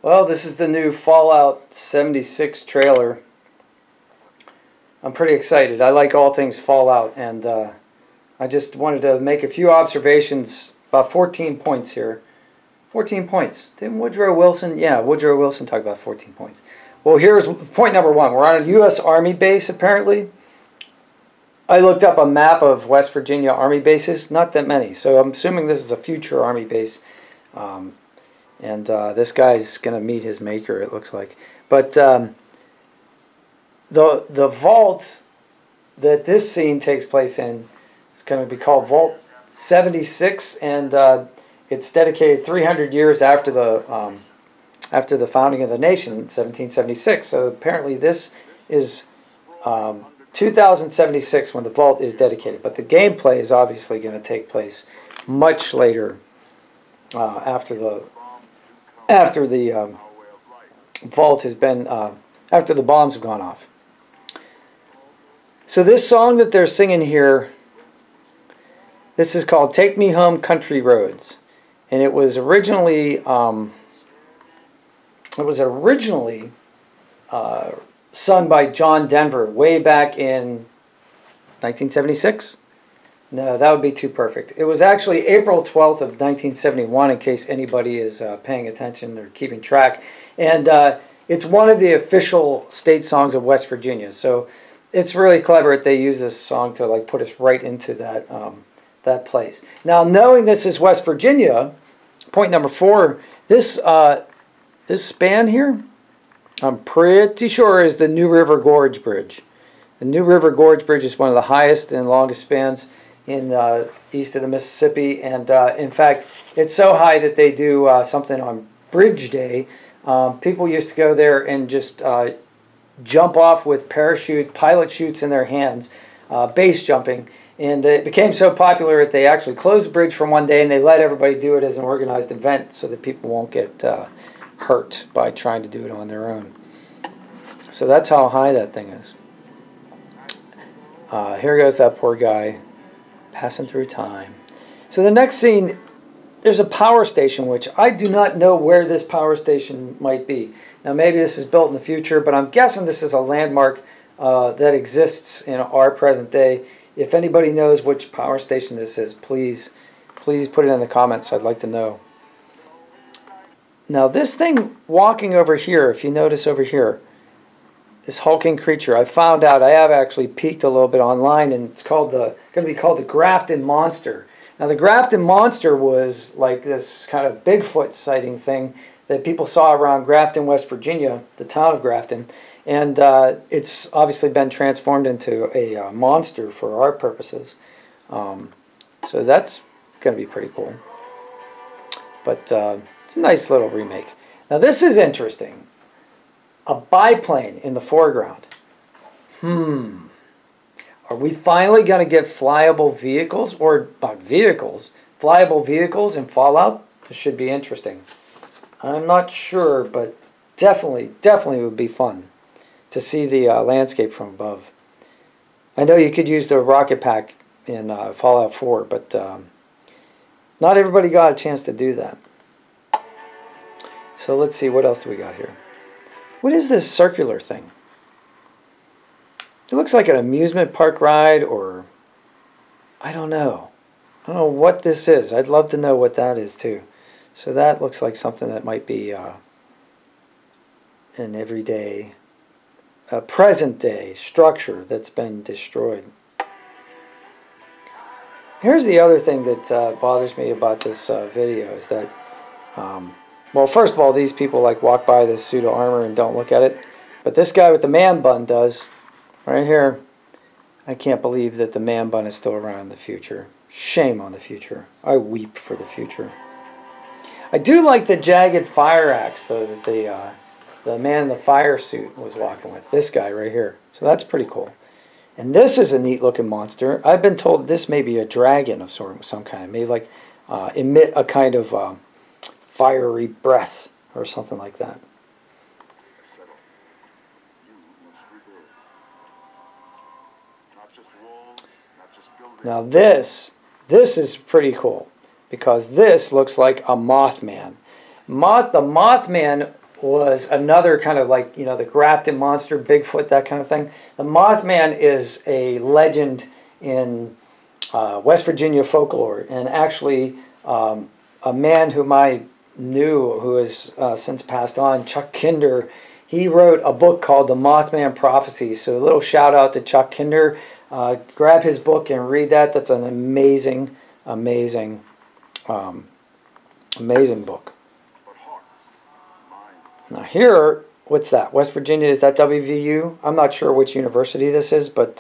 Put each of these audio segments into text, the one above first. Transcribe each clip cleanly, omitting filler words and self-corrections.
Well, this is the new Fallout 76 trailer. I'm pretty excited. I like all things Fallout, and I just wanted to make a few observations. About 14 points here. 14 points. Didn't Woodrow Wilson? Yeah, Woodrow Wilson talked about 14 points. Well, here's point number one. We're on a U.S. Army base, apparently. I looked up a map of West Virginia Army bases. Not that many. So I'm assuming this is a future Army base. And this guy's going to meet his maker, it looks like. But the vault that this scene takes place in is going to be called Vault 76, and it's dedicated 300 years after the founding of the nation, 1776. So apparently this is 2076 when the vault is dedicated. But the gameplay is obviously going to take place much later, after the vault has been, after the bombs have gone off. So this song that they're singing here, this is called "Take Me Home, Country Roads," and it was originally sung by John Denver way back in 1976. No, that would be too perfect. It was actually April 12th of 1971, in case anybody is paying attention or keeping track. And it's one of the official state songs of West Virginia. So it's really clever that they use this song to like put us right into that that place. Now, knowing this is West Virginia, point number 4, this this span here, I'm pretty sure is the New River Gorge Bridge. The New River Gorge Bridge is one of the highest and longest spans in east of the Mississippi, and in fact, it's so high that they do something on Bridge Day. People used to go there and just jump off with pilot chutes in their hands, base jumping, and it became so popular that they actually closed the bridge for one day and they let everybody do it as an organized event so that people won't get hurt by trying to do it on their own. So that's how high that thing is. Here goes that poor guy passing through time. So the next scene, there's a power station, which I do not know where this power station might be. Now maybe this is built in the future, but I'm guessing this is a landmark that exists in our present day. If anybody knows which power station this is, please put it in the comments. I'd like to know. Now this thing walking over here, if you notice over here, this hulking creature, I found out, I have actually peeked a little bit online, and it's called going to be called the Grafton Monster. Now the Grafton Monster was like this kind of Bigfoot sighting thing that people saw around Grafton, West Virginia, the town of Grafton, and it's obviously been transformed into a monster for our purposes. So that's going to be pretty cool. But it's a nice little remake. Now this is interesting. A biplane in the foreground. Are we finally going to get flyable vehicles, or not vehicles, flyable vehicles in Fallout? This should be interesting. I'm not sure, but definitely would be fun to see the landscape from above. I know you could use the rocket pack in Fallout 4, but not everybody got a chance to do that. So let's see, what else do we got here? What is this circular thing? It looks like an amusement park ride, or I don't know. I don't know what this is. I'd love to know what that is too. So that looks like something that might be an everyday, present day structure that's been destroyed. Here's the other thing that bothers me about this video is that well, first of all, these people like walk by this suit of armor and don't look at it. But this guy with the man bun does. Right here. I can't believe that the man bun is still around in the future. Shame on the future. I weep for the future. I do like the jagged fire axe, though, that the man in the fire suit was walking with. This guy right here. So that's pretty cool. And this is a neat looking monster. I've been told this may be a dragon of some kind. It may like emit a kind of fiery breath or something like that. Now this is pretty cool, because this looks like a Mothman. The Mothman was another kind of like, you know, the Grafton Monster, Bigfoot, that kind of thing. The Mothman is a legend in West Virginia folklore, and actually a man whom I knew who has since passed on, Chuck Kinder, he wrote a book called The Mothman Prophecies. So a little shout out to Chuck Kinder. Grab his book and read that. That's an amazing, amazing, amazing book. Now here, what's that? West Virginia, is that WVU? I'm not sure which university this is, but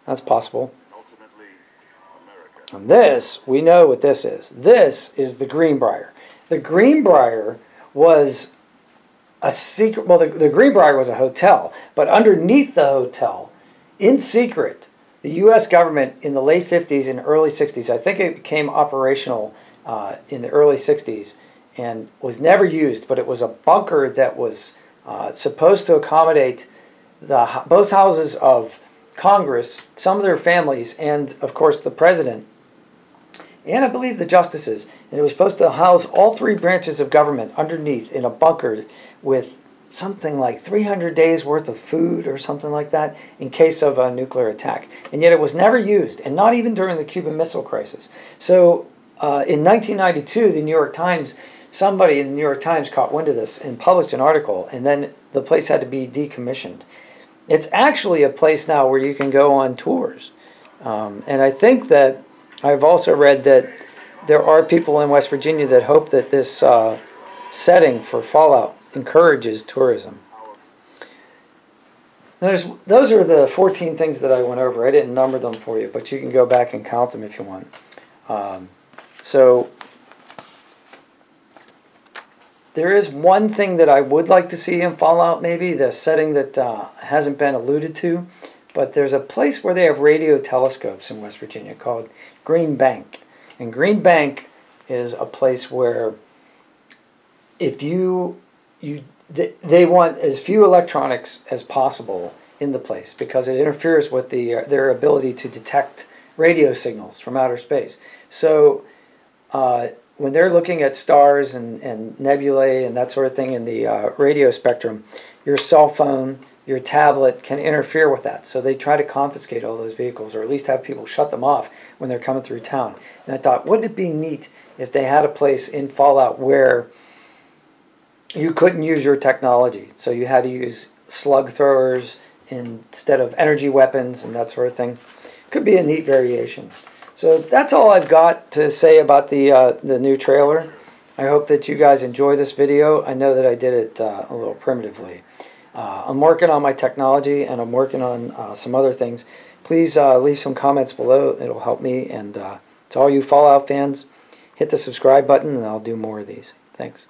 that's possible. And this, we know what this is. This is the Greenbrier. The Greenbrier was a secret, well, the Greenbrier was a hotel, but underneath the hotel, in secret, the U.S. government in the late 50s and early 60s, I think it became operational in the early 60s, and was never used, but it was a bunker that was supposed to accommodate both houses of Congress, some of their families, and of course the president, and I believe the justices. And it was supposed to house all three branches of government underneath in a bunker with something like 300 days worth of food or something like that in case of a nuclear attack. And yet it was never used, and not even during the Cuban Missile Crisis. So in 1992, the New York Times, somebody in the New York Times caught wind of this and published an article, and then the place had to be decommissioned. It's actually a place now where you can go on tours. And I think that I've also read that there are people in West Virginia that hope that this setting for Fallout encourages tourism. Those are the 14 things that I went over. I didn't number them for you, but you can go back and count them if you want. So there is one thing that I would like to see in Fallout, maybe, the setting that hasn't been alluded to, but there's a place where they have radio telescopes in West Virginia called Green Bank. And Green Bank is a place where if they want as few electronics as possible in the place because it interferes with their ability to detect radio signals from outer space. So when they're looking at stars and nebulae and that sort of thing in the radio spectrum, your cell phone, your tablet can interfere with that. So they try to confiscate all those vehicles, or at least have people shut them off when they're coming through town. And I thought, wouldn't it be neat if they had a place in Fallout where you couldn't use your technology? So you had to use slug throwers instead of energy weapons and that sort of thing. Could be a neat variation. So that's all I've got to say about the new trailer. I hope that you guys enjoy this video. I know that I did it a little primitively. I'm working on my technology, and I'm working on some other things. Please leave some comments below. It'll help me. And to all you Fallout fans, hit the subscribe button, and I'll do more of these. Thanks.